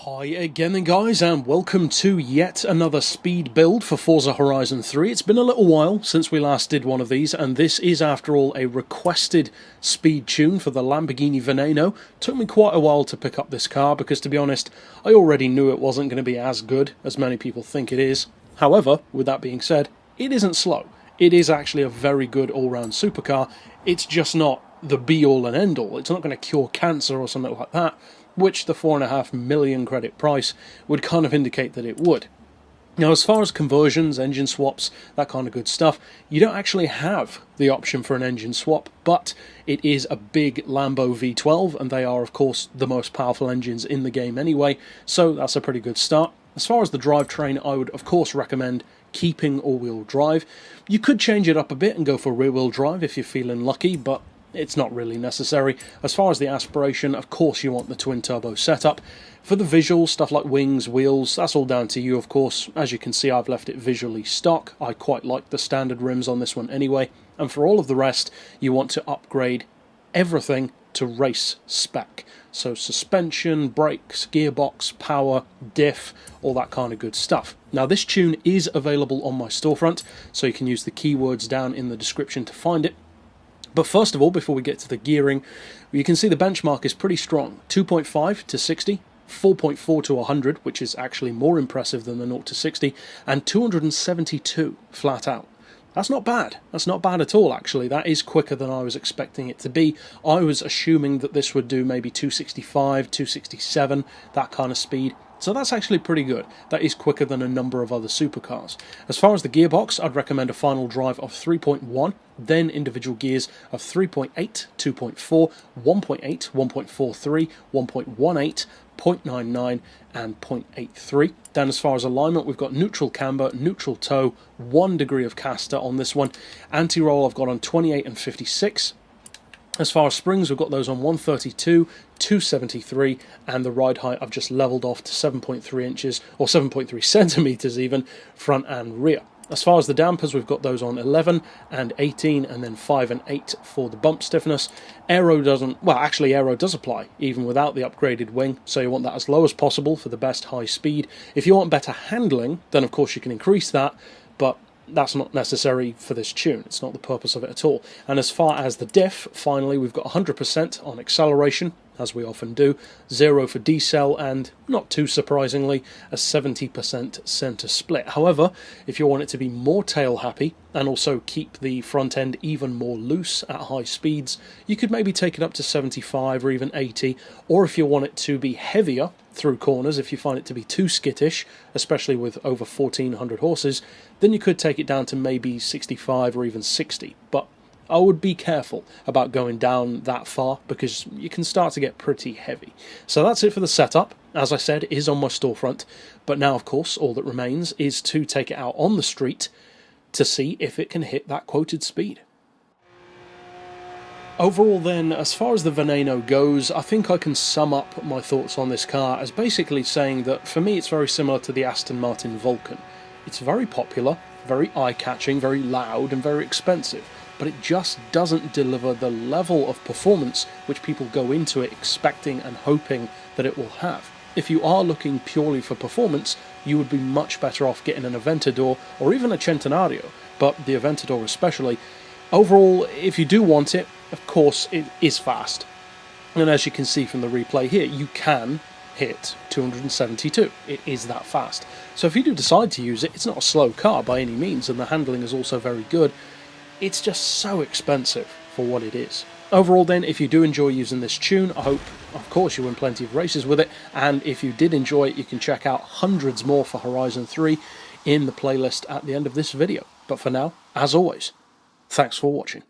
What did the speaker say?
Hi again then guys, and welcome to yet another speed build for Forza Horizon 3. It's been a little while since we last did one of these, and this is after all a requested speed tune for the Lamborghini Veneno. Took me quite a while to pick up this car because, to be honest, I already knew it wasn't going to be as good as many people think it is. However, with that being said, it isn't slow. It is actually a very good all-round supercar. It's just not the be-all and end-all. It's not going to cure cancer or something like that, which the 4.5 million credit price would kind of indicate that it would. Now, as far as conversions, engine swaps, that kind of good stuff, you don't actually have the option for an engine swap, but it is a big Lambo V12, and they are, of course, the most powerful engines in the game anyway, so that's a pretty good start. As far as the drivetrain, I would, of course, recommend keeping all-wheel drive. You could change it up a bit and go for rear-wheel drive if you're feeling lucky, but it's not really necessary. As far as the aspiration, of course you want the twin-turbo setup. For the visuals, stuff like wings, wheels, that's all down to you, of course. As you can see, I've left it visually stock. I quite like the standard rims on this one anyway. And for all of the rest, you want to upgrade everything to race spec. So suspension, brakes, gearbox, power, diff, all that kind of good stuff. Now, this tune is available on my storefront, so you can use the keywords down in the description to find it. But first of all, before we get to the gearing, you can see the benchmark is pretty strong. 2.5 to 60, 4.4 to 100, which is actually more impressive than the 0 to 60, and 272 flat out. That's not bad. That's not bad at all, actually. That is quicker than I was expecting it to be. I was assuming that this would do maybe 265, 267, that kind of speed. So that's actually pretty good. That is quicker than a number of other supercars. As far as the gearbox, I'd recommend a final drive of 3.1, then individual gears of 3.8, 2.4, 1.8, 1.43, 1.18, 0.99 and 0.83. Then as far as alignment, we've got neutral camber, neutral toe, 1 degree of caster on this one. Anti-roll I've got on 28 and 56. As far as springs, we've got those on 132, 273, and the ride height I've just leveled off to 7.3 inches, or 7.3 centimeters even, front and rear. As far as the dampers, we've got those on 11 and 18, and then 5 and 8 for the bump stiffness. Aero doesn't, well, actually aero does apply, even without the upgraded wing, so you want that as low as possible for the best high speed. If you want better handling, then of course you can increase that, but that's not necessary for this tune. It's not the purpose of it at all. And as far as the diff, finally, we've got 100% on acceleration, as we often do, 0 for decel, and, not too surprisingly, a 70% center split. However, if you want it to be more tail happy, and also keep the front end even more loose at high speeds, you could maybe take it up to 75 or even 80, or if you want it to be heavier through corners, if you find it to be too skittish, especially with over 1400 horses, then you could take it down to maybe 65 or even 60. But I would be careful about going down that far because you can start to get pretty heavy. So that's it for the setup. As I said, it is on my storefront, but now of course all that remains is to take it out on the street to see if it can hit that quoted speed. Overall then, as far as the Veneno goes, I think I can sum up my thoughts on this car as basically saying that for me it's very similar to the Aston Martin Vulcan. It's very popular, very eye-catching, very loud and very expensive, but it just doesn't deliver the level of performance which people go into it expecting and hoping that it will have. If you are looking purely for performance, you would be much better off getting an Aventador or even a Centenario, but the Aventador especially. Overall, if you do want it, of course it is fast. And as you can see from the replay here, you can hit 272. It is that fast. So if you do decide to use it, it's not a slow car by any means, and the handling is also very good. It's just so expensive for what it is. Overall then, if you do enjoy using this tune, I hope, of course, you win plenty of races with it, and if you did enjoy it, you can check out hundreds more for Horizon 3 in the playlist at the end of this video. But for now, as always, thanks for watching.